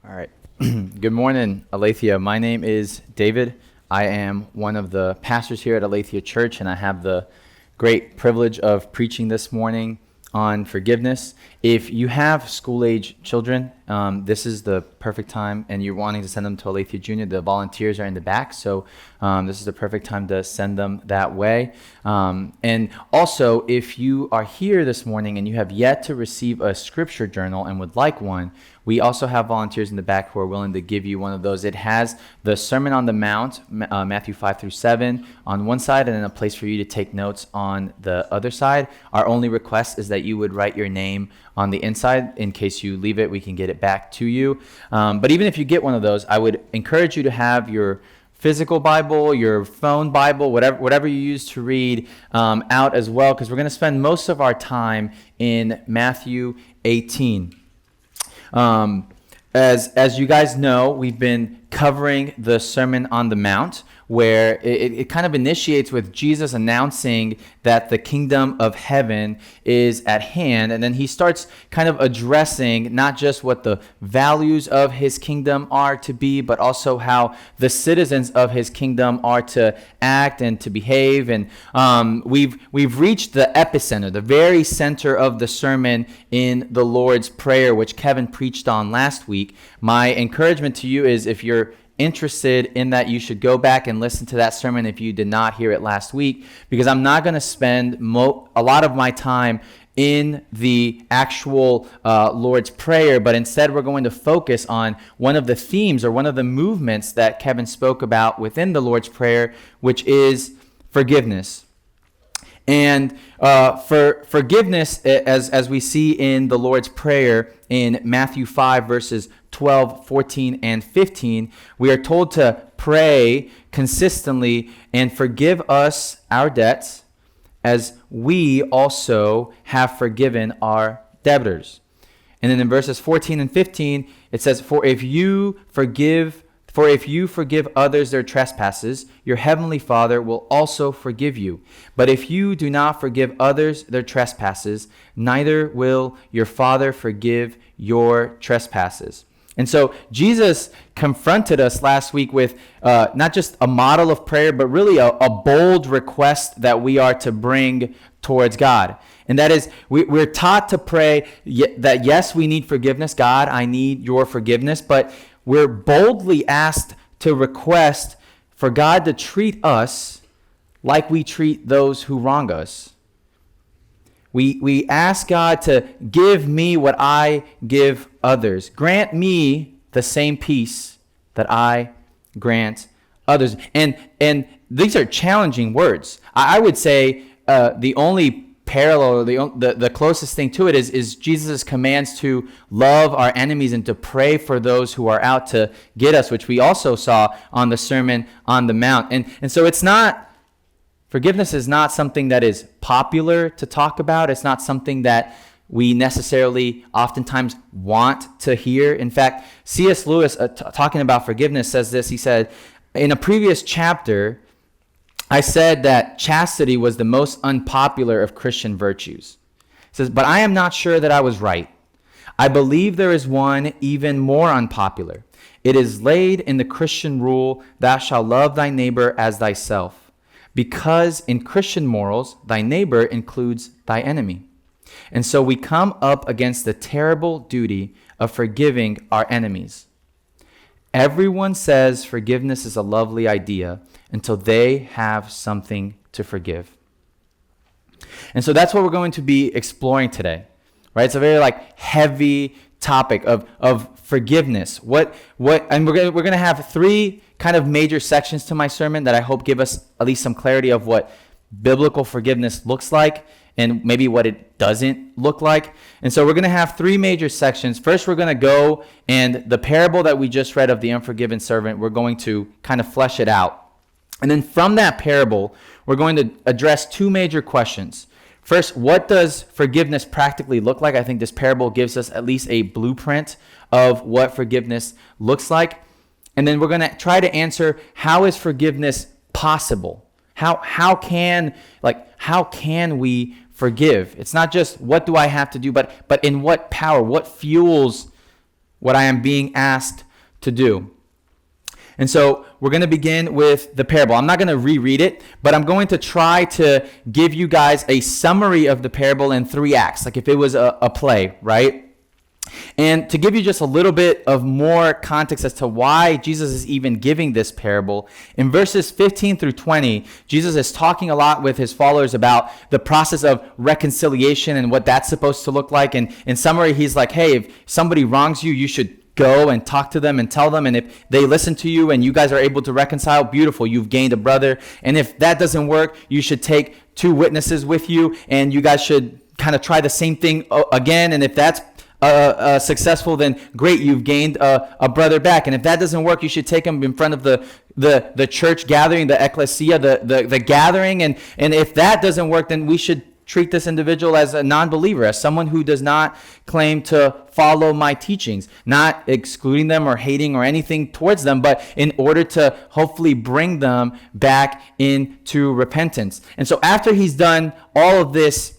All right. Good morning, Aletheia. My name is David. I am one of the pastors here at Aletheia Church, and I have the great privilege of preaching this morning on forgiveness. If you have school-age children, this is the perfect time, and you're wanting to send them to Aletheia Junior, the volunteers are in the back, so this is the perfect time to send them that way. And also, if you are here this morning and you have yet to receive a scripture journal and would like one, we also have volunteers in the back who are willing to give you one of those. It has the Sermon on the Mount, Matthew 5 through 7 on one side, and then a place for you to take notes on the other side. Our only request is that you would write your name on the inside. In case you leave it, we can get it back to you. But even if you get one of those, I would encourage you to have your physical Bible, your phone Bible, whatever you use to read out as well, because we're going to spend most of our time in Matthew 18. As you guys know, we've been covering the Sermon on the Mount, where it kind of initiates with Jesus announcing that the kingdom of heaven is at hand. And then he starts kind of addressing not just what the values of his kingdom are to be, but also how the citizens of his kingdom are to act and to behave. And we've reached the epicenter, the very center of the sermon in the Lord's Prayer, which Kevin preached on last week. My encouragement to you is, if you're interested in that, you should go back and listen to that sermon if you did not hear it last week, because I'm not going to spend a lot of my time in the actual Lord's Prayer, but instead we're going to focus on one of the themes or one of the movements that Kevin spoke about within the Lord's Prayer, which is forgiveness. And for forgiveness, as we see in the Lord's Prayer in Matthew 5, verses 12, 14, and 15, we are told to pray consistently and forgive us our debts as we also have forgiven our debtors. And then in verses 14 and 15, it says, For if you forgive others their trespasses, your heavenly Father will also forgive you. But if you do not forgive others their trespasses, neither will your Father forgive your trespasses. And so Jesus confronted us last week with not just a model of prayer, but really a bold request that we are to bring towards God. And that is, we're taught to pray that, yes, we need forgiveness. God, I need your forgiveness. But we're boldly asked to request for God to treat us like we treat those who wrong us. We ask God to give me what I give others. Grant me the same peace that I grant others. And these are challenging words. I would say the only parallel, the closest thing to it is Jesus' commands to love our enemies and to pray for those who are out to get us, which we also saw on the Sermon on the Mount. And so forgiveness is not something that is popular to talk about. It's not something that we necessarily oftentimes want to hear. In fact, C.S. Lewis, talking about forgiveness, says this. He said, in a previous chapter, I said that chastity was the most unpopular of Christian virtues. He says, but I am not sure that I was right. I believe there is one even more unpopular. It is laid in the Christian rule, thou shalt love thy neighbor as thyself. Because in Christian morals, thy neighbor includes thy enemy. And so we come up against the terrible duty of forgiving our enemies. Everyone says forgiveness is a lovely idea until they have something to forgive. And so that's what we're going to be exploring today, right? It's a very heavy topic of forgiveness. And we're going to have three kind of major sections to my sermon that I hope give us at least some clarity of what biblical forgiveness looks like and maybe what it doesn't look like. And so we're going to have three major sections. First, we're going to go, and the parable that we just read of the unforgiven servant, we're going to kind of flesh it out. And then from that parable, we're going to address two major questions. First, what does forgiveness practically look like? I think this parable gives us at least a blueprint of what forgiveness looks like. And then we're going to try to answer, how is forgiveness possible? How can we forgive? It's not just what do I have to do, but in what power, what fuels what I am being asked to do. And so we're going to begin with the parable. I'm not going to reread it, but I'm going to try to give you guys a summary of the parable in 3 acts, like if it was a play, right? And to give you just a little bit of more context as to why Jesus is even giving this parable, in verses 15 through 20, Jesus is talking a lot with his followers about the process of reconciliation and what that's supposed to look like. And in summary, he's like, hey, if somebody wrongs you, you should go and talk to them and tell them. And if they listen to you and you guys are able to reconcile, beautiful, you've gained a brother. And if that doesn't work, you should take 2 witnesses with you and you guys should kind of try the same thing again. And if that's successful, then great, you've gained a brother back. And if that doesn't work, you should take him in front of the church gathering, the ecclesia, the gathering. And if that doesn't work, then we should treat this individual as a non-believer, as someone who does not claim to follow my teachings, not excluding them or hating or anything towards them, but in order to hopefully bring them back into repentance. And so after he's done all of this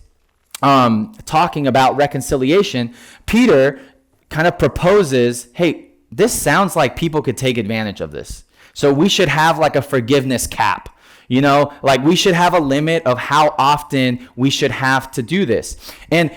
talking about reconciliation, Peter kind of proposes, hey, this sounds like people could take advantage of this. So we should have like a forgiveness cap. You know, like we should have a limit of how often we should have to do this. And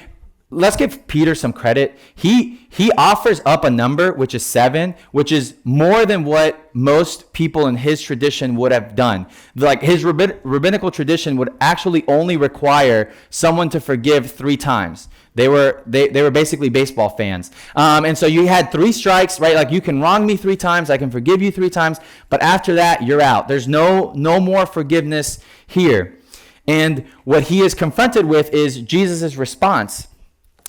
let's give Peter some credit. He offers up a number, which is 7, which is more than what most people in his tradition would have done. Like his rabbinical tradition would actually only require someone to forgive 3 times. They were basically baseball fans. And so you had 3 strikes, right? Like you can wrong me 3 times, I can forgive you 3 times, but after that, you're out. There's no more forgiveness here. And what he is confronted with is Jesus' response.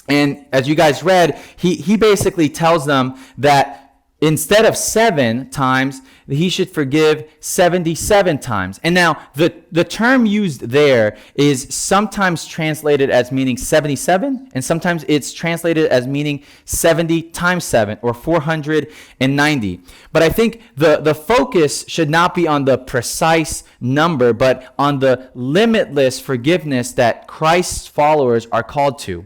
And as you guys read, he basically tells them that instead of 7 times, he should forgive 77 times. And now the term used there is sometimes translated as meaning 77, and sometimes it's translated as meaning 70 times 7 or 490. But I think the focus should not be on the precise number, but on the limitless forgiveness that Christ's followers are called to.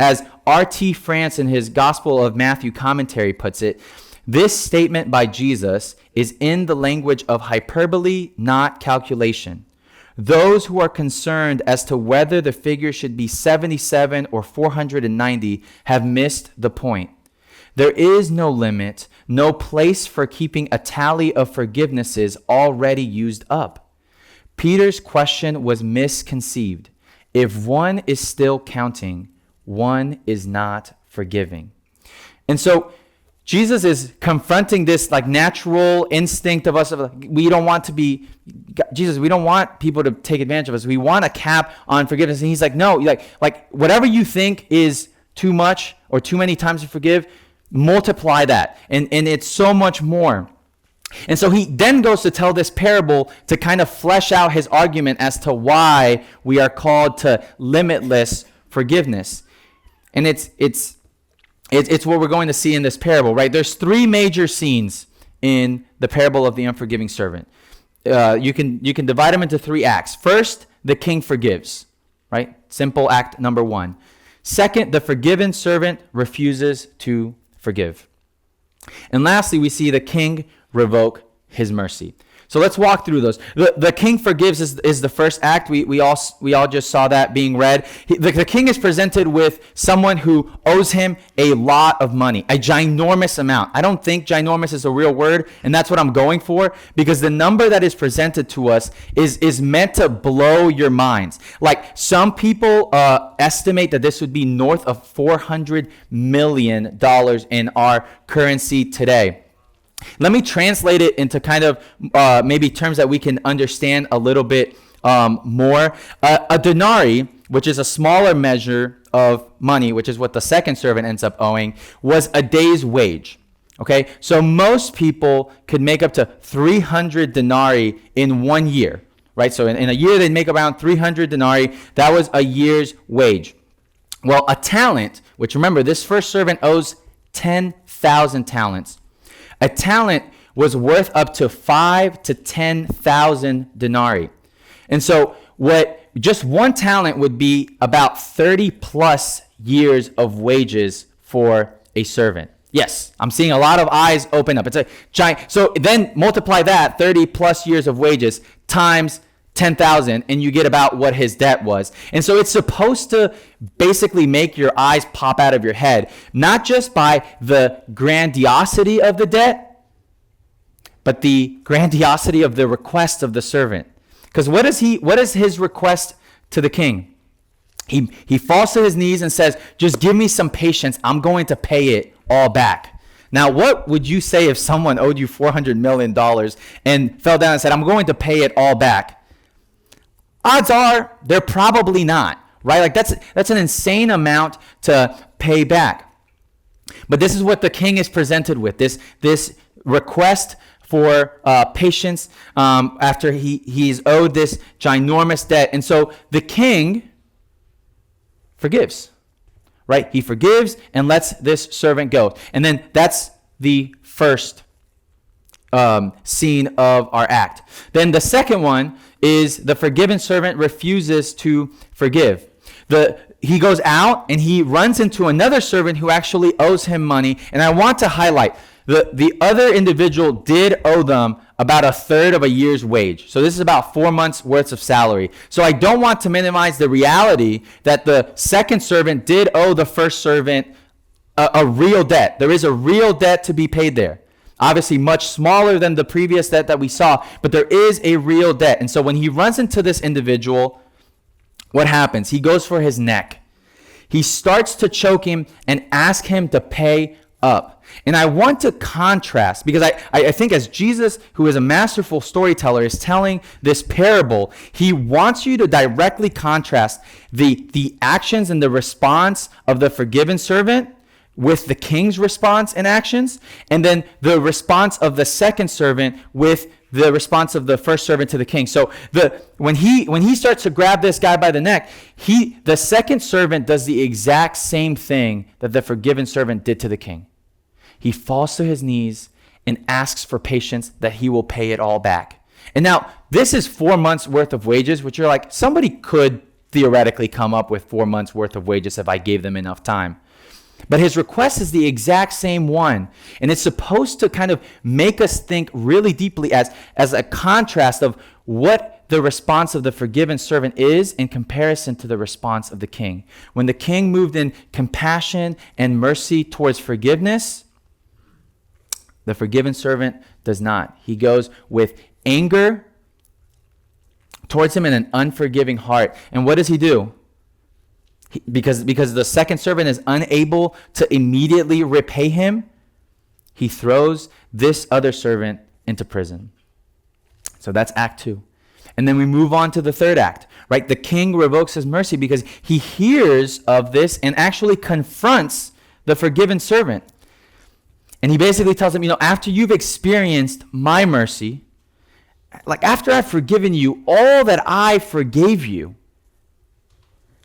As R.T. France in his Gospel of Matthew commentary puts it, this statement by Jesus is in the language of hyperbole, not calculation. Those who are concerned as to whether the figure should be 77 or 490 have missed the point. There is no limit, no place for keeping a tally of forgivenesses already used up. Peter's question was misconceived. If one is still counting, one is not forgiving. And so Jesus is confronting this like natural instinct of us. We don't want people to take advantage of us. We want a cap on forgiveness. And he's like, no, like whatever you think is too much or too many times to forgive, multiply that. And it's so much more. And so he then goes to tell this parable to kind of flesh out his argument as to why we are called to limitless forgiveness. And it's what we're going to see in this parable, right? There's 3 major scenes in the parable of the unforgiving servant. You can divide them into 3 acts. First, the king forgives, right? Simple act number 1. Second, the forgiven servant refuses to forgive. And lastly, we see the king revoke his mercy. So let's walk through those. The king forgives is the first act. We all just saw that being read. The king is presented with someone who owes him a lot of money, a ginormous amount. I don't think ginormous is a real word, and that's what I'm going for, because the number that is presented to us is meant to blow your minds. Like some people estimate that this would be north of $400 million in our currency today. Let me translate it into kind of maybe terms that we can understand a little bit more. A denarii, which is a smaller measure of money, which is what the second servant ends up owing, was a day's wage. Okay, so most people could make up to 300 denarii in 1 year, right? So in a year, they'd make around 300 denarii. That was a year's wage. Well, a talent, which remember, this first servant owes 10,000 talents. A talent was worth up to 5,000 to 10,000 denarii. And so what just 1 talent would be about 30 plus years of wages for a servant. Yes, I'm seeing a lot of eyes open up. It's a giant. So then multiply that 30 plus years of wages times 10,000 and you get about what his debt was. And so it's supposed to basically make your eyes pop out of your head, not just by the grandiosity of the debt, but the grandiosity of the request of the servant. Because what is his request to the king? He falls to his knees and says, just give me some patience. I'm going to pay it all back. Now, what would you say if someone owed you $400 million and fell down and said, I'm going to pay it all back? Odds are they're probably not, right? Like that's an insane amount to pay back. But this is what the king is presented with, this request for patience after he's owed this ginormous debt. And so the king forgives, right? He forgives and lets this servant go. And then that's the first scene of our act. Then the second one is the forgiven servant refuses to forgive. He goes out and he runs into another servant who actually owes him money. And I want to highlight the other individual did owe them about a third of a year's wage. So this is about 4 months worth of salary. So I don't want to minimize the reality that the second servant did owe the first servant a real debt. There is a real debt to be paid there. Obviously much smaller than the previous debt that we saw, but there is a real debt. And so when he runs into this individual, what happens? He goes for his neck. He starts to choke him and ask him to pay up. And I want to contrast, because I think as Jesus, who is a masterful storyteller, is telling this parable, he wants you to directly contrast the actions and the response of the forgiven servant with the king's response and actions, and then the response of the second servant with the response of the first servant to the king. So when he starts to grab this guy by the neck, the second servant does the exact same thing that the forgiven servant did to the king. He falls to his knees and asks for patience that he will pay it all back. And now this is 4 months worth of wages, which you're like, somebody could theoretically come up with 4 months worth of wages if I gave them enough time. But his request is the exact same one. And it's supposed to kind of make us think really deeply as a contrast of what the response of the forgiven servant is in comparison to the response of the king. When the king moved in compassion and mercy towards forgiveness, the forgiven servant does not. He goes with anger towards him and an unforgiving heart. And what does he do? Because the second servant is unable to immediately repay him, he throws this other servant into prison. So that's Act 2. And then we move on to the third act, right? The king revokes his mercy because he hears of this and actually confronts the forgiven servant. And he basically tells him, after you've experienced my mercy, like after I've forgiven you all that I forgave you,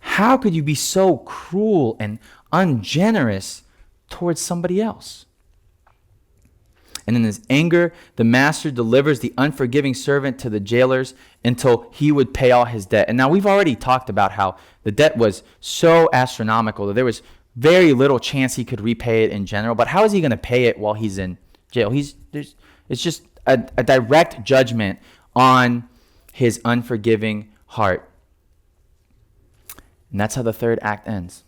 how could you be so cruel and ungenerous towards somebody else? And in his anger, the master delivers the unforgiving servant to the jailers until he would pay all his debt. And now we've already talked about how the debt was so astronomical that there was very little chance he could repay it in general. But how is he going to pay it while he's in jail? It's just a direct judgment on his unforgiving heart. And that's how the third act ends.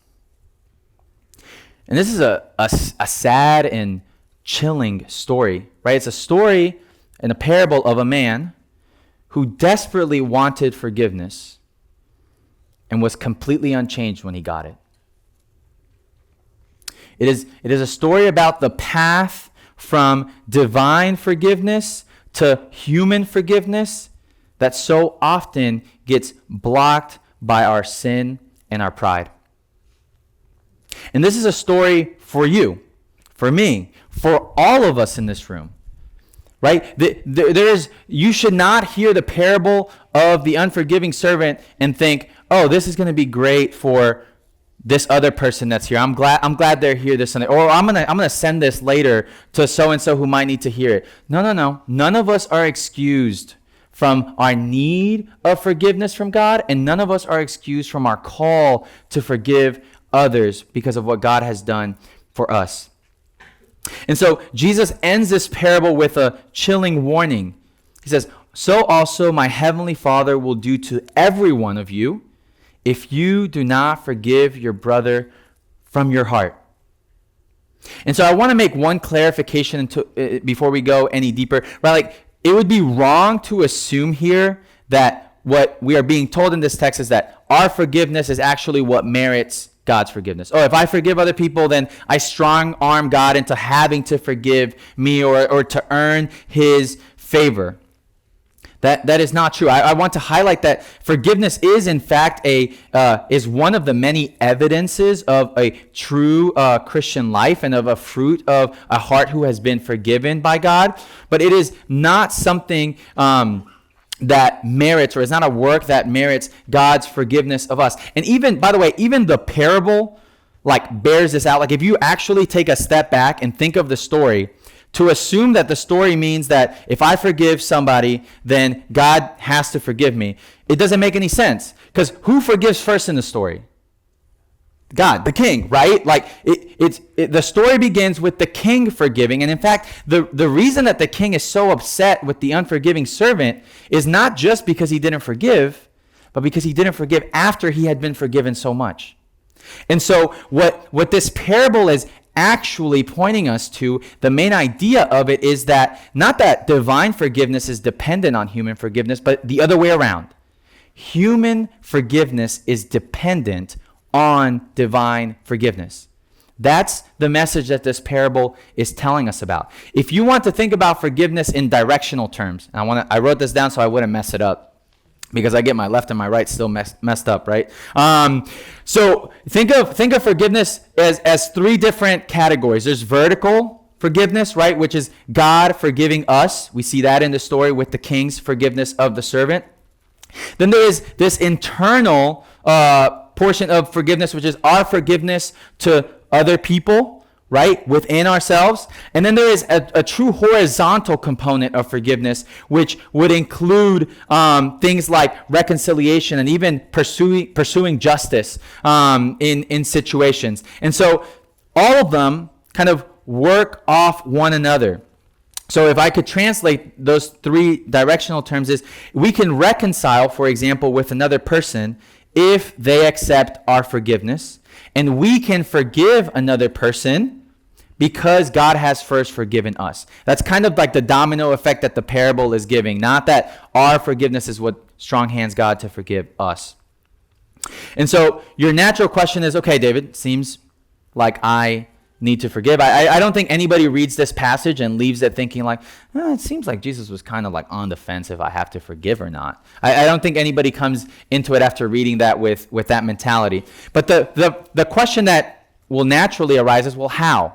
And this is a sad and chilling story, right? It's a story and a parable of a man who desperately wanted forgiveness and was completely unchanged when he got it. It is a story about the path from divine forgiveness to human forgiveness that so often gets blocked by our sin and our pride. And this is a story for you, for me, for all of us in this room, right? You should not hear the parable of the unforgiving servant and think, oh, this is going to be great for this other person that's here. I'm glad they're here this Sunday. Or I'm gonna send this later to so-and-so who might need to hear it. No. None of us are excused from our need of forgiveness from God, and none of us are excused from our call to forgive others because of what God has done for us. And so Jesus ends this parable with a chilling warning. He says, "So also my heavenly Father will do to every one of you if you do not forgive your brother from your heart." And so I want to make one clarification before we go any deeper. Right? Like, it would be wrong to assume here that what we are being told in this text is that our forgiveness is actually what merits God's forgiveness. Oh, if I forgive other people, then I strong arm God into having to forgive me or to earn his favor. That is not true. I want to highlight that forgiveness is, in fact, is one of the many evidences of a true Christian life and of a fruit of a heart who has been forgiven by God. But it is not something that merits, or it's not a work that merits God's forgiveness of us. And even, by the way, even the parable like bears this out. Like, if you actually take a step back and think of the story, to assume that the story means that if I forgive somebody, then God has to forgive me, it doesn't make any sense. Because who forgives first in the story? God, the king, right? Like, the story begins with the king forgiving. And in fact, the reason that the king is so upset with the unforgiving servant is not just because he didn't forgive, but because he didn't forgive after he had been forgiven so much. And so what this parable is actually pointing us to, the main idea of it is that not that divine forgiveness is dependent on human forgiveness, but the other way around. Human forgiveness is dependent on divine forgiveness. That's the message that this parable is telling us about. If you want to think about forgiveness in directional terms, and I wrote this down so I wouldn't mess it up, because I get my left and my right still messed up, right? So think of forgiveness as three different categories. There's vertical forgiveness, right, which is God forgiving us. We see that in the story with the king's forgiveness of the servant. Then there is this internal portion of forgiveness, which is our forgiveness to other people, right, within ourselves. And then there is a true horizontal component of forgiveness, which would include things like reconciliation and even pursuing justice in situations. And so all of them kind of work off one another. So if I could translate those three directional terms, is we can reconcile, for example, with another person if they accept our forgiveness. And we can forgive another person because God has first forgiven us. That's kind of like the domino effect that the parable is giving. Not that our forgiveness is what strong hands God to forgive us. And so your natural question is, okay, David, seems like I need to forgive. I don't think anybody reads this passage and leaves it thinking like, it seems like Jesus was kind of like on the fence if I have to forgive or not. I don't think anybody comes into it after reading that with that mentality. But the question that will naturally arise is, well, how?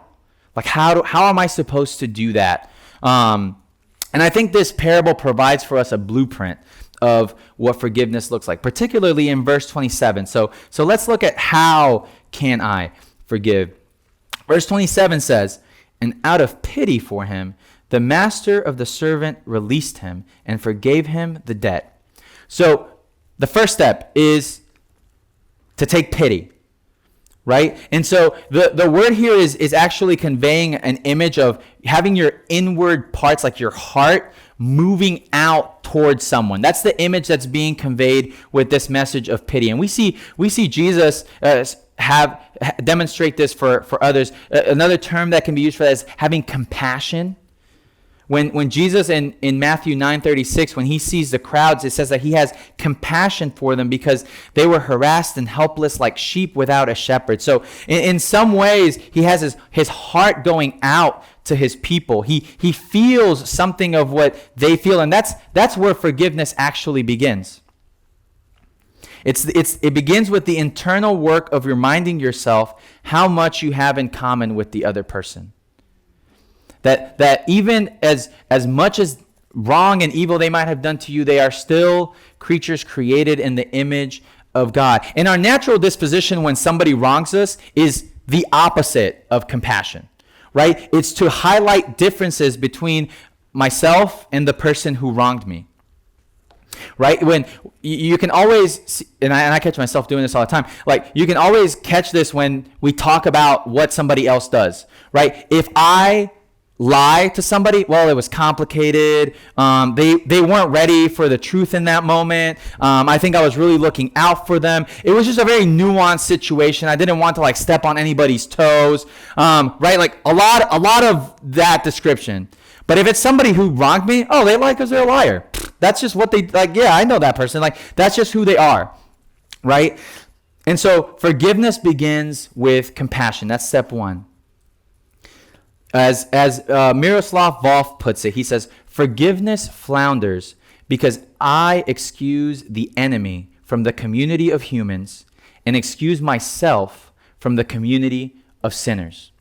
Like, how am I supposed to do that? And I think this parable provides for us a blueprint of what forgiveness looks like, particularly in verse 27. So let's look at how can I forgive. Verse 27 says, "And out of pity for him, the master of the servant released him and forgave him the debt." So the first step is to take pity, right? And so the word here is actually conveying an image of having your inward parts, like your heart, moving out towards someone. That's the image that's being conveyed with this message of pity. And we see Jesus demonstrate this for others. Another term that can be used for that is having compassion. When Jesus in Matthew 9:36, when he sees the crowds, it says that he has compassion for them because they were harassed and helpless like sheep without a shepherd. So in some ways, he has his heart going out to his people. He feels something of what they feel, and that's where forgiveness actually begins. It begins with the internal work of reminding yourself how much you have in common with the other person. That even as much as wrong and evil they might have done to you, they are still creatures created in the image of God. And our natural disposition when somebody wrongs us is the opposite of compassion, right? It's to highlight differences between myself and the person who wronged me. right? When you can always, and I catch myself doing this all the time, like you can always catch this when we talk about what somebody else does, right? If I lie to somebody, well, it was complicated. They weren't ready for the truth in that moment. I think I was really looking out for them. It was just a very nuanced situation. I didn't want to like step on anybody's toes, right? Like a lot of that description. But if it's somebody who wronged me, oh, they lie because they're a liar. That's just what they like. Yeah, I know that person. Like that's just who they are, right? And so forgiveness begins with compassion. That's step one. As Miroslav Volf puts it, he says, forgiveness flounders because I excuse the enemy from the community of humans and excuse myself from the community of sinners.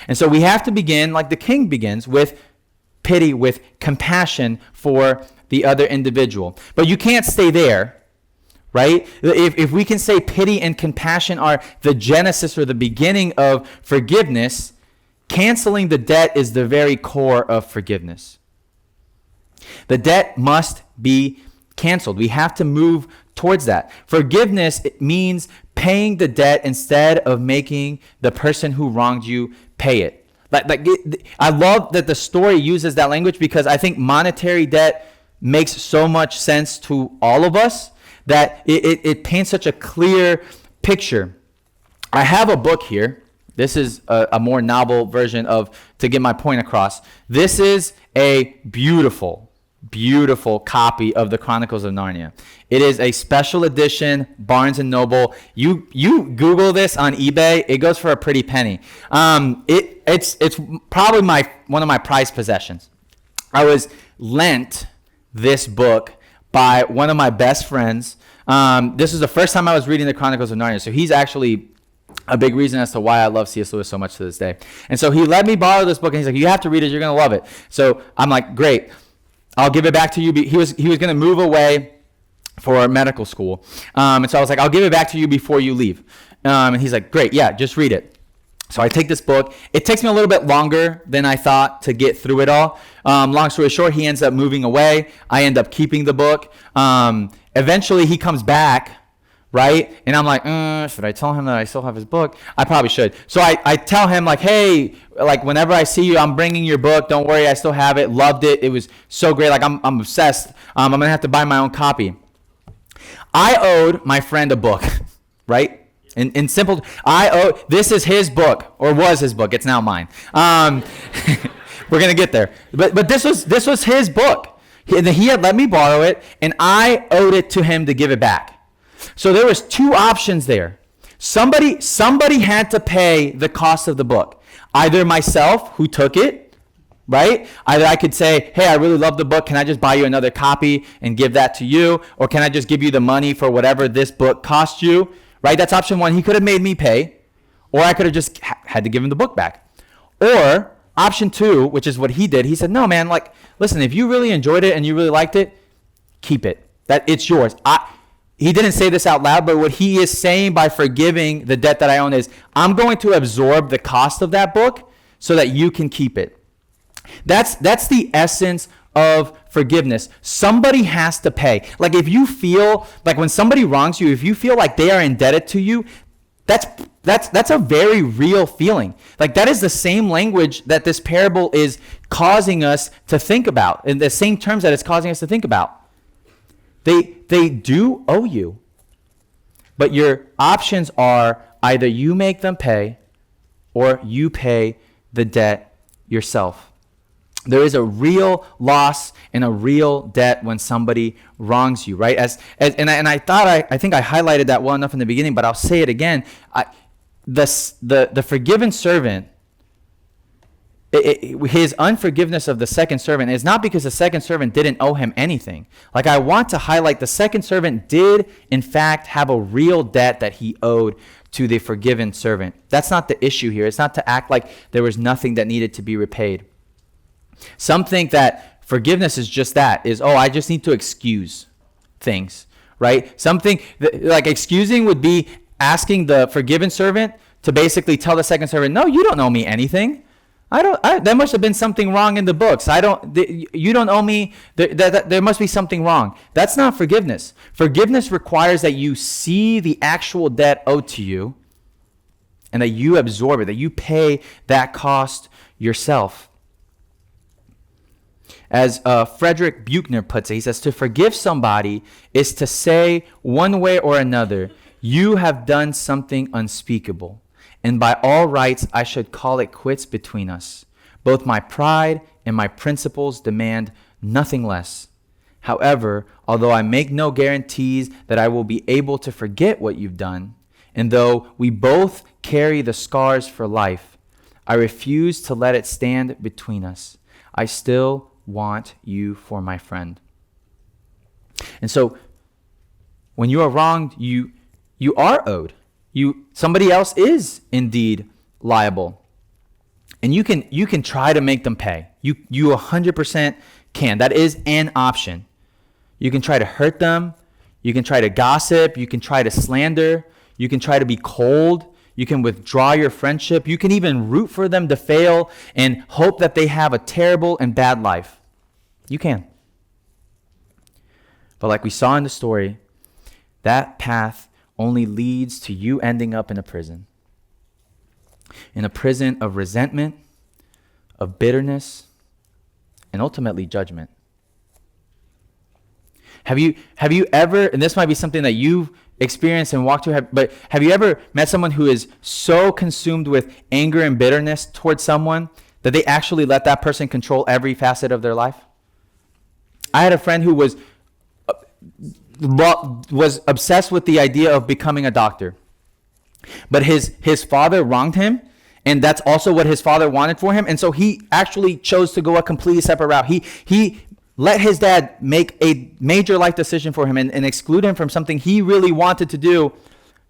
And so we have to begin, like the king begins, with pity, with compassion for the other individual. But you can't stay there, right? If we can say pity and compassion are the genesis or the beginning of forgiveness, canceling the debt is the very core of forgiveness. The debt must be canceled. We have to move towards that. Forgiveness, it means paying the debt instead of making the person who wronged you pay it. I love that the story uses that language because I think monetary debt makes so much sense to all of us that it paints such a clear picture. I have a book here. This is a more novel version of to get my point across. This is a beautiful, beautiful copy of the Chronicles of Narnia. It is a special edition, Barnes & Noble. You Google this on eBay, it goes for a pretty penny. It's probably one of my prized possessions. I was lent this book by one of my best friends. This is the first time I was reading the Chronicles of Narnia, so he's actually a big reason as to why I love C.S. Lewis so much to this day. And so he let me borrow this book, and he's like, you have to read it. You're going to love it. So I'm like, great. I'll give it back to you. He was going to move away for medical school. And so I was like, I'll give it back to you before you leave. And he's like, great. Yeah, just read it. So I take this book. It takes me a little bit longer than I thought to get through it all. Long story short, he ends up moving away. I end up keeping the book. Eventually, he comes back. Right? And I'm like, should I tell him that I still have his book? I probably should. So I tell him like, hey, like whenever I see you, I'm bringing your book. Don't worry, I still have it. Loved it. It was so great. Like I'm obsessed. I'm going to have to buy my own copy. I owed my friend a book, right? In simple, this is his book or was his book. It's now mine. We're going to get there. But this was his book. He had let me borrow it and I owed it to him to give it back. So there was two options there. Somebody had to pay the cost of the book. Either myself, who took it, right? Either I could say, hey, I really love the book. Can I just buy you another copy and give that to you? Or can I just give you the money for whatever this book cost you? Right? That's option one. He could have made me pay. Or I could have just had to give him the book back. Or option two, which is what he did. He said, no, man, like, listen, if you really enjoyed it and you really liked it, keep it. It's yours. He didn't say this out loud, but what he is saying by forgiving the debt that I own is, I'm going to absorb the cost of that book so that you can keep it. That's the essence of forgiveness. Somebody has to pay. Like if you feel, like when somebody wrongs you, if you feel like they are indebted to you, that's a very real feeling. Like that is the same language that this parable is causing us to think about, in the same terms that it's causing us to think about. They do owe you, but your options are either you make them pay or you pay the debt yourself. There is a real loss and a real debt when somebody wrongs you, right? And I think I highlighted that well enough in the beginning, but I'll say it again. The forgiven servant, his unforgiveness of the second servant is not because the second servant didn't owe him anything. Like I want to highlight, the second servant did in fact have a real debt that he owed to the forgiven servant. That's not the issue here. It's not to act like there was nothing that needed to be repaid. Some think that forgiveness is just that, is, I just need to excuse things, right? Something like excusing would be asking the forgiven servant to basically tell the second servant, no, you don't owe me anything. There must have been something wrong in the books. You don't owe me. There must be something wrong. That's not forgiveness. Forgiveness requires that you see the actual debt owed to you and that you absorb it, that you pay that cost yourself. As Frederick Buechner puts it, he says, to forgive somebody is to say one way or another, you have done something unspeakable, and by all rights I should call it quits between us. Both my pride and my principles demand nothing less. However, although I make no guarantees that I will be able to forget what you've done, and though we both carry the scars for life, I refuse to let it stand between us. I still want you for my friend. And so when you are wronged, you are owed. Somebody else is indeed liable. And you can try to make them pay. You 100% can. That is an option. You can try to hurt them. You can try to gossip. You can try to slander. You can try to be cold. You can withdraw your friendship. You can even root for them to fail and hope that they have a terrible and bad life. You can. But like we saw in the story, that path only leads to you ending up in a prison. In a prison of resentment, of bitterness, and ultimately judgment. Have you ever, and this might be something that you've experienced and walked through, but have you ever met someone who is so consumed with anger and bitterness towards someone that they actually let that person control every facet of their life? I had a friend who was obsessed with the idea of becoming a doctor. But his father wronged him, and that's also what his father wanted for him. And so he actually chose to go a completely separate route. He let his dad make a major life decision for him and exclude him from something he really wanted to do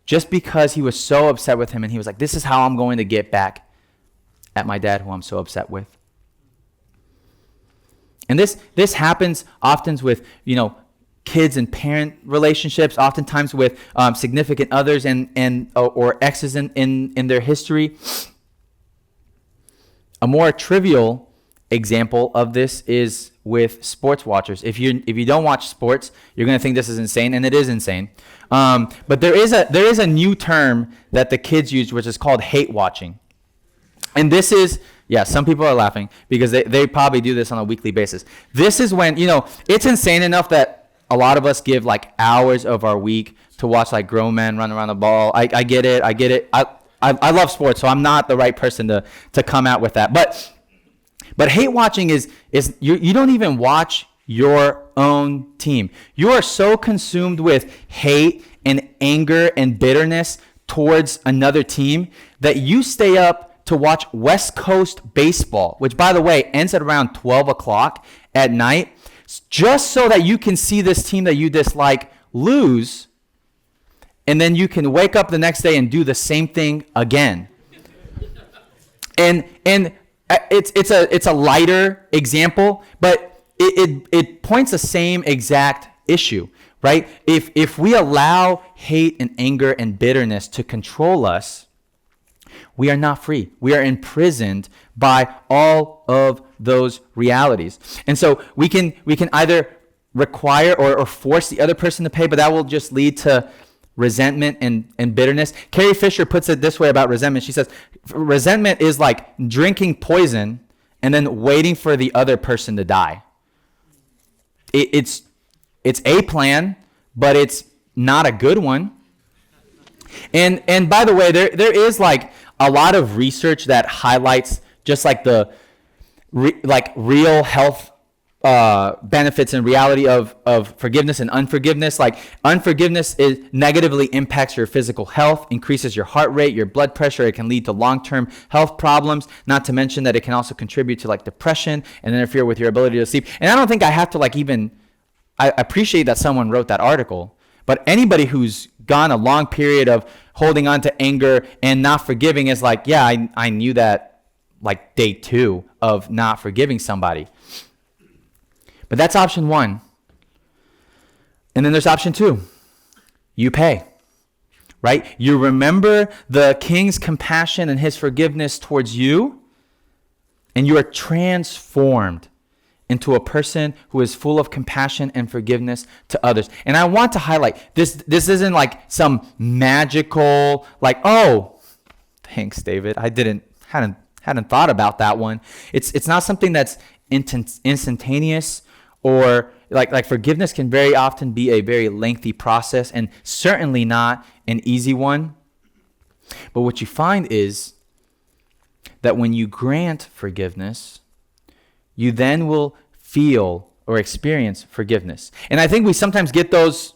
just because he was so upset with him. And he was like, this is how I'm going to get back at my dad who I'm so upset with. And this happens often with, kids and parent relationships, oftentimes with significant others or exes in their history. A more trivial example of this is with sports watchers. If you don't watch sports, you're going to think this is insane, and it is insane. But there is a new term that the kids use, which is called hate watching. And this is, some people are laughing because they probably do this on a weekly basis. This is when, it's insane enough that a lot of us give like hours of our week to watch like grown men run around the ball. I get it. I love sports, so I'm not the right person to come out with that. But hate watching is you don't even watch your own team. You are so consumed with hate and anger and bitterness towards another team that you stay up to watch West Coast baseball, which, by the way, ends at around 12 o'clock at night, just so that you can see this team that you dislike lose, and then you can wake up the next day and do the same thing again. And it's a lighter example, but it points the same exact issue, right? If we allow hate and anger and bitterness to control us, we are not free. We are imprisoned by all of those realities. And so we can either require or force the other person to pay, but that will just lead to resentment and bitterness. Carrie Fisher puts it this way about resentment. She says, resentment is like drinking poison and then waiting for the other person to die. It's a plan, but it's not a good one. And by the way, there is like a lot of research that highlights just like the real health benefits and reality of forgiveness and unforgiveness. Like unforgiveness negatively impacts your physical health, increases your heart rate, your blood pressure. It can lead to long-term health problems, not to mention that it can also contribute to like depression and interfere with your ability to sleep. And I don't think I have to I appreciate that someone wrote that article, but anybody who's gone a long period of holding on to anger and not forgiving is like, I knew that like day 2 of not forgiving somebody. But that's option 1. And then there's option 2. You pay, right? You remember the king's compassion and his forgiveness towards you, and you are transformed into a person who is full of compassion and forgiveness to others. And I want to highlight this isn't like some magical, like, oh, thanks, David. I hadn't thought about that one. It's not something that's instantaneous, or like forgiveness can very often be a very lengthy process, and certainly not an easy one. But what you find is that when you grant forgiveness, you then will feel or experience forgiveness. And I think we sometimes get those,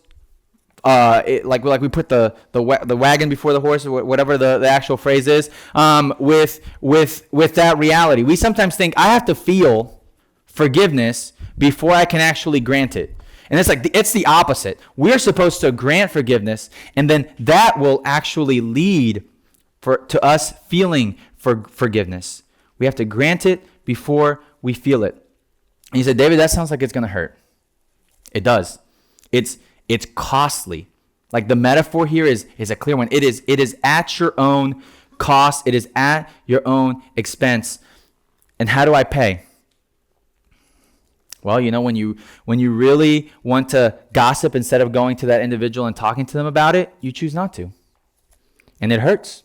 like we put the wagon before the horse, or whatever the actual phrase is, with that reality. We sometimes think I have to feel forgiveness before I can actually grant it. And it's the opposite. We're supposed to grant forgiveness, and then that will actually lead to us feeling forgiveness. We have to grant it before we feel it. And you said, David, that sounds like it's going to hurt. It does. It's costly. Like the metaphor here is a clear one. It is at your own cost. It is at your own expense. And how do I pay? Well, when you really want to gossip instead of going to that individual and talking to them about it, you choose not to. And it hurts.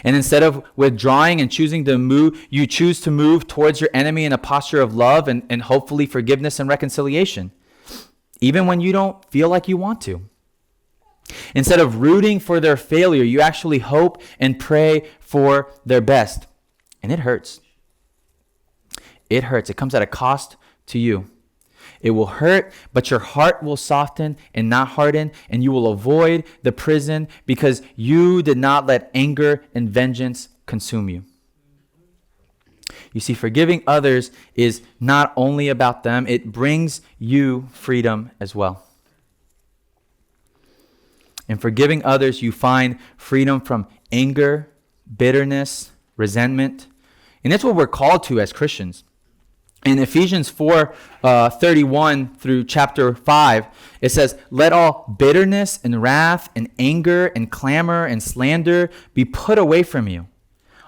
And instead of withdrawing and choosing to move, you choose to move towards your enemy in a posture of love and hopefully forgiveness and reconciliation, even when you don't feel like you want to. Instead of rooting for their failure, you actually hope and pray for their best. And it hurts. It hurts. It comes at a cost to you. It will hurt, but your heart will soften and not harden, and you will avoid the prison because you did not let anger and vengeance consume you. You see, forgiving others is not only about them, it brings you freedom as well. In forgiving others, you find freedom from anger, bitterness, resentment, and that's what we're called to as Christians. In Ephesians 4:31 through chapter 5, it says, "Let all bitterness and wrath and anger and clamor and slander be put away from you,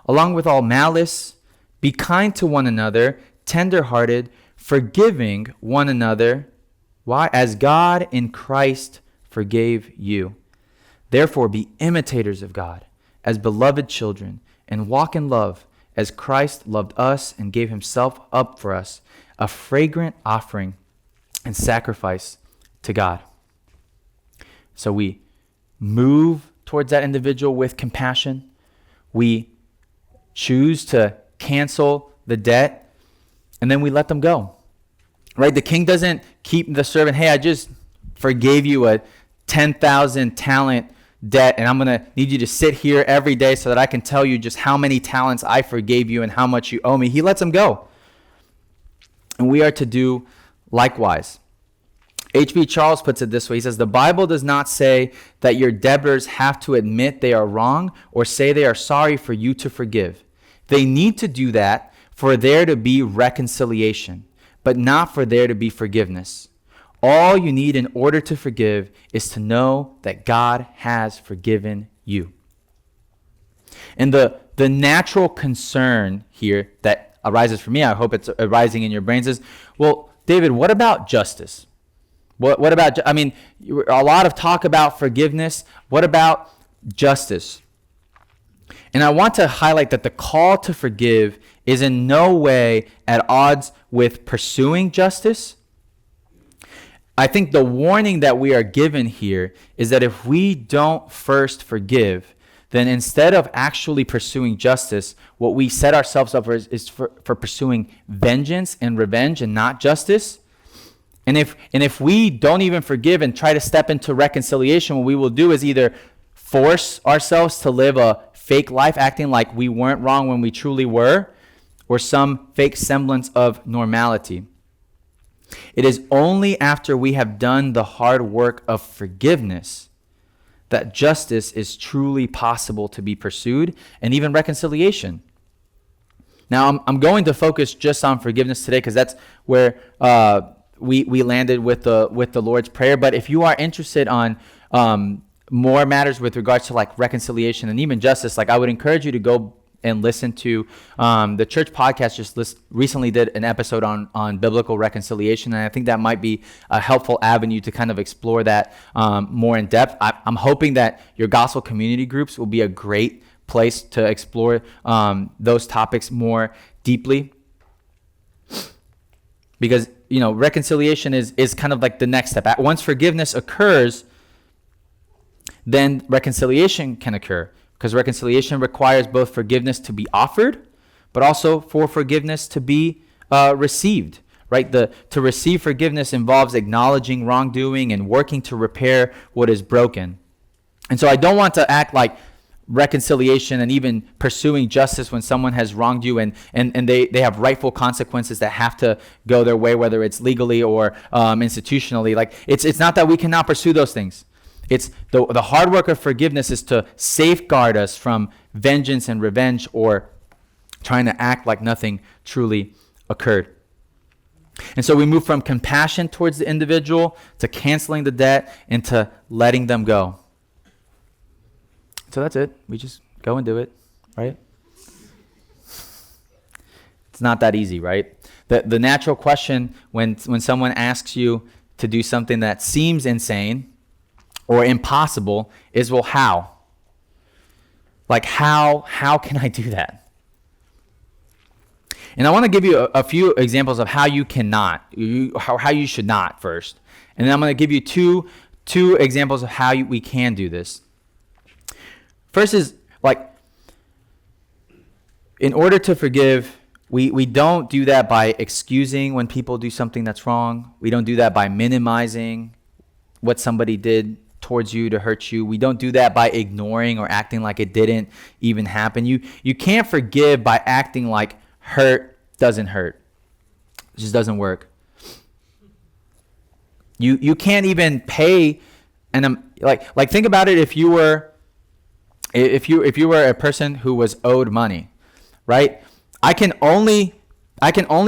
along with all malice. Be kind to one another, tender-hearted, forgiving one another. Why? As God in Christ forgave you. Therefore be imitators of God, as beloved children, and walk in love, as Christ loved us and gave himself up for us, a fragrant offering and sacrifice to God." So we move towards that individual with compassion. We choose to cancel the debt, and then we let them go. Right? The king doesn't keep the servant, hey, I just forgave you a 10,000 talent debt, and I'm going to need you to sit here every day so that I can tell you just how many talents I forgave you and how much you owe me. He lets them go. And we are to do likewise. H.B. Charles puts it this way. He says, "The Bible does not say that your debtors have to admit they are wrong or say they are sorry for you to forgive. They need to do that for there to be reconciliation, but not for there to be forgiveness. All you need in order to forgive is to know that God has forgiven you." And the natural concern here that arises for me, I hope it's arising in your brains, is, well, David, what about justice? What about, a lot of talk about forgiveness. What about justice? And I want to highlight that the call to forgive is in no way at odds with pursuing justice. I think the warning that we are given here is that if we don't first forgive, then instead of actually pursuing justice, what we set ourselves up for is for pursuing vengeance and revenge and not justice. And if we don't even forgive and try to step into reconciliation, what we will do is either force ourselves to live a fake life, acting like we weren't wrong when we truly were, or some fake semblance of normality. It is only after we have done the hard work of forgiveness that justice is truly possible to be pursued, and even reconciliation. Now, I'm going to focus just on forgiveness today because that's where we landed with the Lord's Prayer. But if you are interested on more matters with regards to like reconciliation and even justice, like I would encourage you to go and listen to. The church podcast recently did an episode on biblical reconciliation, and I think that might be a helpful avenue to kind of explore that more in depth. I'm hoping that your gospel community groups will be a great place to explore those topics more deeply, because reconciliation is kind of like the next step. Once forgiveness occurs, then reconciliation can occur, because reconciliation requires both forgiveness to be offered, but also for forgiveness to be received. Right? To receive forgiveness involves acknowledging wrongdoing and working to repair what is broken. And so I don't want to act like reconciliation and even pursuing justice when someone has wronged you and they have rightful consequences that have to go their way, whether it's legally or institutionally. Like it's not that we cannot pursue those things. It's the hard work of forgiveness is to safeguard us from vengeance and revenge or trying to act like nothing truly occurred. And so we move from compassion towards the individual to canceling the debt and to letting them go. So that's it. We just go and do it, right? It's not that easy, right? The natural question when someone asks you to do something that seems insane or impossible is, well, how? Like, how can I do that? And I want to give you a few examples of how you cannot, how you should not first. And then I'm going to give you two examples of how we can do this. First is, like, in order to forgive, we don't do that by excusing when people do something that's wrong. We don't do that by minimizing what somebody did towards you to hurt you. We don't do that by ignoring or acting like it didn't even happen. You can't forgive by acting like hurt doesn't hurt. It just doesn't work. You can't even pay, and like think about it. If you were a person who was owed money, right? I can only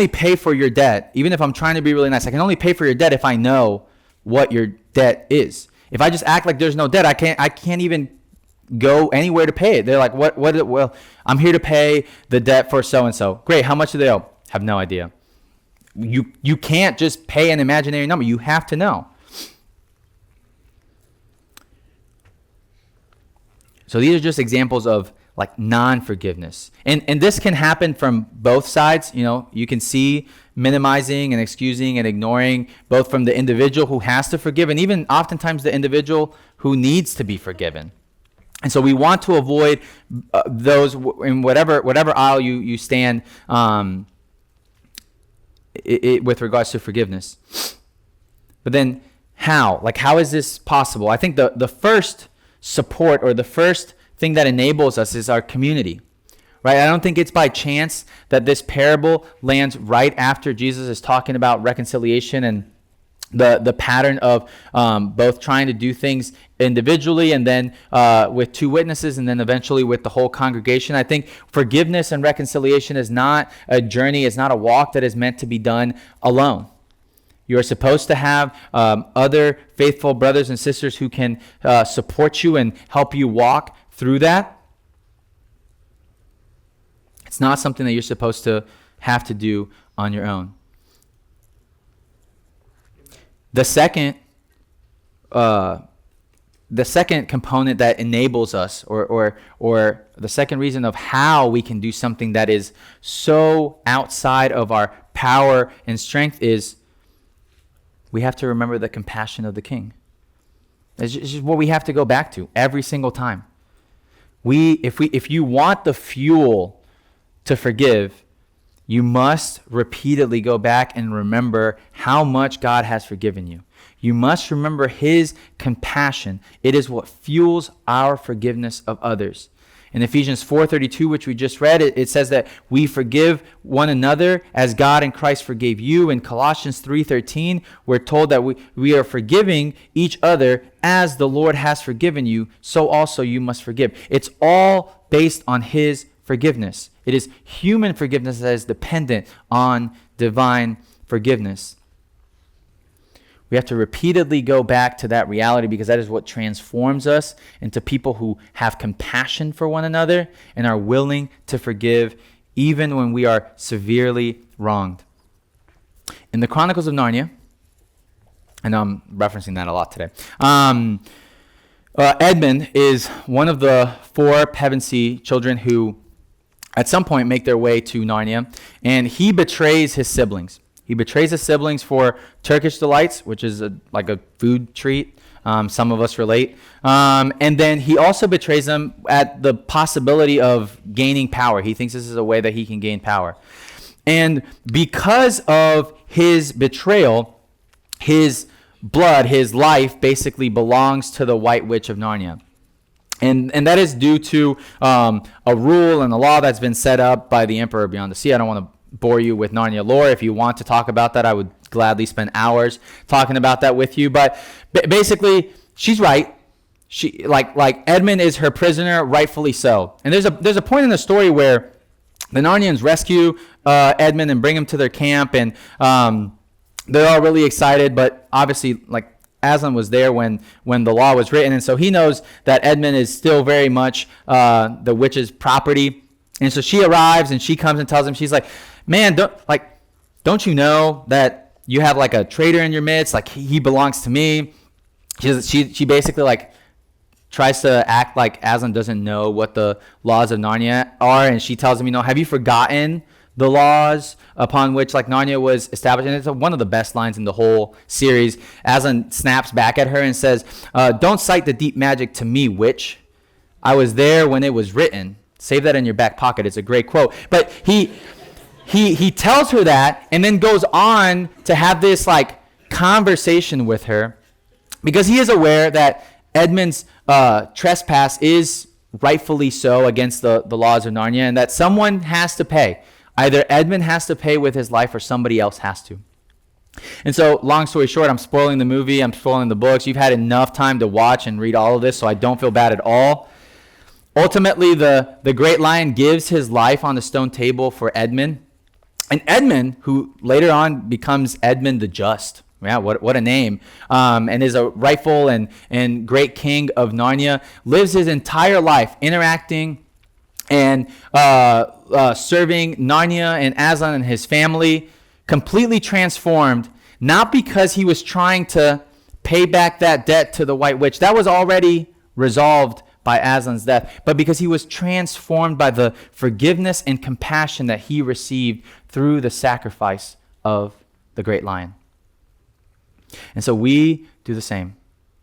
pay for your debt, even if I'm trying to be really nice. I can only pay for your debt if I know what your debt is. If I just act like there's no debt, I can't even go anywhere to pay it. They're like, what? Well, I'm here to pay the debt for so and so. Great. How much do they owe? Have no idea. You can't just pay an imaginary number. You have to know. So these are just examples of like non-forgiveness. And this can happen from both sides. You can see minimizing and excusing and ignoring, both from the individual who has to forgive and even oftentimes the individual who needs to be forgiven. And so we want to avoid those in whatever aisle you stand with regards to forgiveness. But then how? Like, how is this possible? I think the first support or the first thing that enables us is our community, right? I don't think it's by chance that this parable lands right after Jesus is talking about reconciliation and the pattern of both trying to do things individually and then with two witnesses and then eventually with the whole congregation. I think forgiveness and reconciliation is not a journey, it's not a walk that is meant to be done alone. You are supposed to have other faithful brothers and sisters who can support you and help you walk through that. It's not something that you're supposed to have to do on your own. The second component that enables us, or the second reason of how we can do something that is so outside of our power and strength is we have to remember the compassion of the King. It's just what we have to go back to every single time. If you want the fuel to forgive, you must repeatedly go back and remember how much God has forgiven you. You must remember his compassion. It is what fuels our forgiveness of others. In Ephesians 4:32, which we just read, it says that we forgive one another as God in Christ forgave you. In Colossians 3:13, we're told that we are forgiving each other as the Lord has forgiven you, so also you must forgive. It's all based on his forgiveness. It is human forgiveness that is dependent on divine forgiveness. We have to repeatedly go back to that reality because that is what transforms us into people who have compassion for one another and are willing to forgive even when we are severely wronged. In the Chronicles of Narnia, and I'm referencing that a lot today, Edmund is one of the 4 Pevensey children who at some point make their way to Narnia, and he betrays his siblings. He betrays his siblings for Turkish delights, which is like a food treat. Some of us relate. And then he also betrays them at the possibility of gaining power. He thinks this is a way that he can gain power. And because of his betrayal, his blood, his life basically belongs to the White Witch of Narnia. And that is due to a rule and a law that's been set up by the Emperor Beyond the Sea. I don't want to bore you with Narnia lore. If you want to talk about that, I would gladly spend hours talking about that with you. But basically, she's right. She like Edmund is her prisoner, rightfully so. And there's a point in the story where the Narnians rescue Edmund and bring him to their camp, and they're all really excited. But obviously, like Aslan was there when the law was written, and so he knows that Edmund is still very much the witch's property. And so she arrives and she comes and tells him, she's like, man, don't you know that you have like a traitor in your midst? Like he belongs to me. She basically like tries to act like Aslan doesn't know what the laws of Narnia are. And she tells him, have you forgotten the laws upon which like Narnia was established? And it's one of the best lines in the whole series. Aslan snaps back at her and says, don't cite the deep magic to me, witch. I was there when it was written. Save that in your back pocket. It's a great quote. But he tells her that and then goes on to have this like conversation with her because he is aware that Edmund's trespass is rightfully so against the laws of Narnia and that someone has to pay. Either Edmund has to pay with his life or somebody else has to. And so, long story short, I'm spoiling the movie. I'm spoiling the books. You've had enough time to watch and read all of this, so I don't feel bad at all. Ultimately, the great lion gives his life on the stone table for Edmund. And Edmund, who later on becomes Edmund the Just, yeah, what a name, and is a rightful and great king of Narnia, lives his entire life interacting and serving Narnia and Aslan and his family, completely transformed, not because he was trying to pay back that debt to the White Witch. That was already resolved by Aslan's death, but because he was transformed by the forgiveness and compassion that he received through the sacrifice of the great lion. And so we do the same,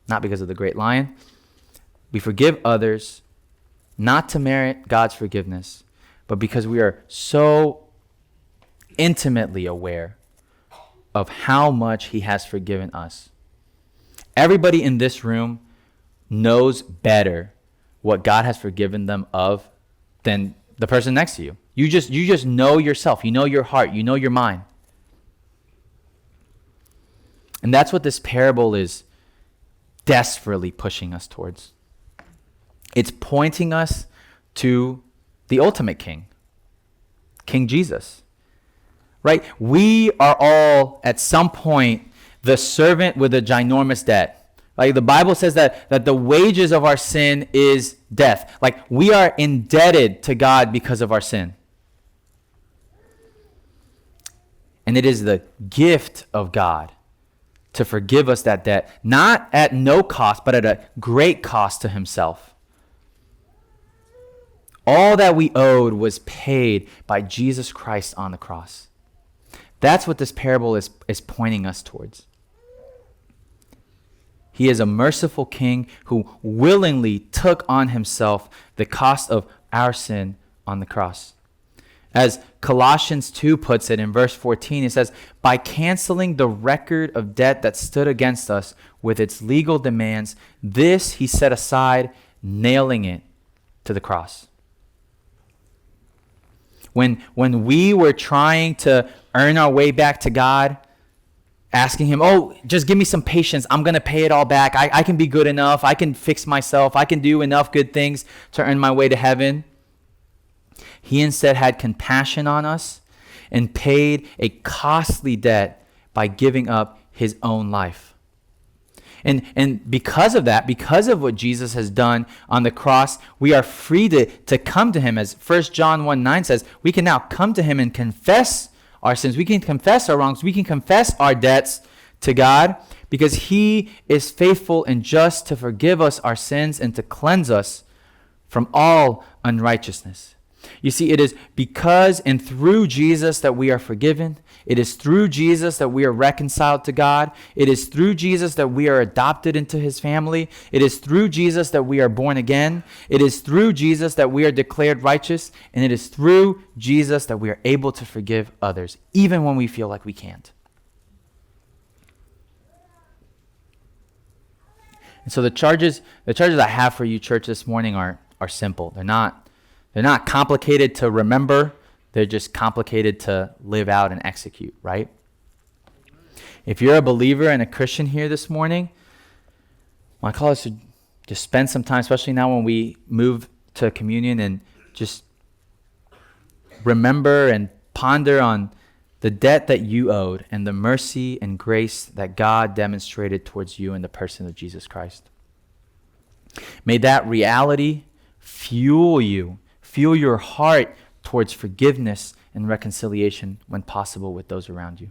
not because of the great lion. We forgive others, not to merit God's forgiveness, but because we are so intimately aware of how much he has forgiven us. Everybody in this room knows better what God has forgiven them of than the person next to you. You just know yourself. You know your heart. You know your mind. And that's what this parable is desperately pushing us towards. It's pointing us to the ultimate king, King Jesus. Right? We are all at some point the servant with a ginormous debt. Like the Bible says that the wages of our sin is death. Like we are indebted to God because of our sin. And it is the gift of God to forgive us that debt, not at no cost, but at a great cost to himself. All that we owed was paid by Jesus Christ on the cross. That's what this parable is pointing us towards. He is a merciful king who willingly took on himself the cost of our sin on the cross. As Colossians 2 puts it in verse 14, it says, by canceling the record of debt that stood against us with its legal demands, this he set aside, nailing it to the cross. When we were trying to earn our way back to God, asking him, just give me some patience. I'm going to pay it all back. I can be good enough. I can fix myself. I can do enough good things to earn my way to heaven. He instead had compassion on us and paid a costly debt by giving up his own life. And because of that, because of what Jesus has done on the cross, we are free to come to him. As 1 John 1:9 says, we can now come to him and confess our sins. We can confess our wrongs. We can confess our debts to God because he is faithful and just to forgive us our sins and to cleanse us from all unrighteousness. You see, it is because and through Jesus that we are forgiven. It is through Jesus that we are reconciled to God. It is through Jesus that we are adopted into his family. It is through Jesus that we are born again. It is through Jesus that we are declared righteous. And it is through Jesus that we are able to forgive others, even when we feel like we can't. And so the charges I have for you, church, this morning are simple. They're not complicated to remember. They're just complicated to live out and execute, right? If you're a believer and a Christian here this morning, my call is to just spend some time, especially now when we move to communion, and just remember and ponder on the debt that you owed and the mercy and grace that God demonstrated towards you in the person of Jesus Christ. May that reality fuel your heart towards forgiveness and reconciliation when possible with those around you.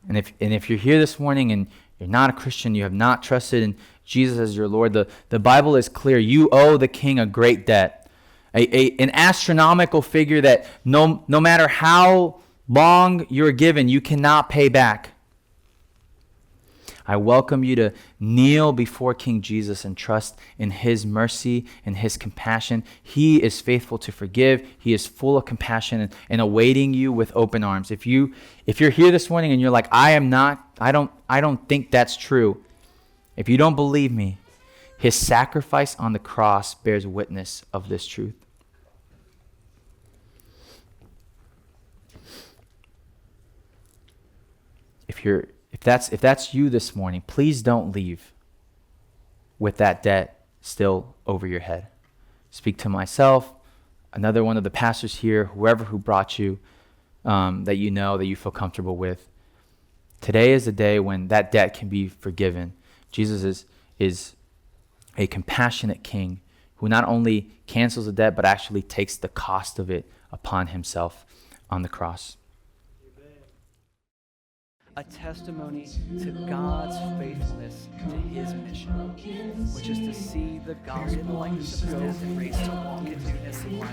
And if you're here this morning and you're not a Christian, you have not trusted in Jesus as your Lord, the Bible is clear. You owe the King a great debt, an astronomical figure that no matter how long you're given, you cannot pay back. I welcome you to kneel before King Jesus and trust in his mercy and his compassion. He is faithful to forgive. He is full of compassion and awaiting you with open arms. If you're here this morning and you're like, I don't think that's true. If you don't believe me, his sacrifice on the cross bears witness of this truth. If that's you this morning, please don't leave with that debt still over your head. Speak to myself, another one of the pastors here, whoever who brought you, that you know, that you feel comfortable with. Today is the day when that debt can be forgiven. Jesus is a compassionate king who not only cancels the debt, but actually takes the cost of it upon himself on the cross. A testimony to God's faithfulness to his mission, which is to see the gospel likeness of his death and raised to walk in newness of life.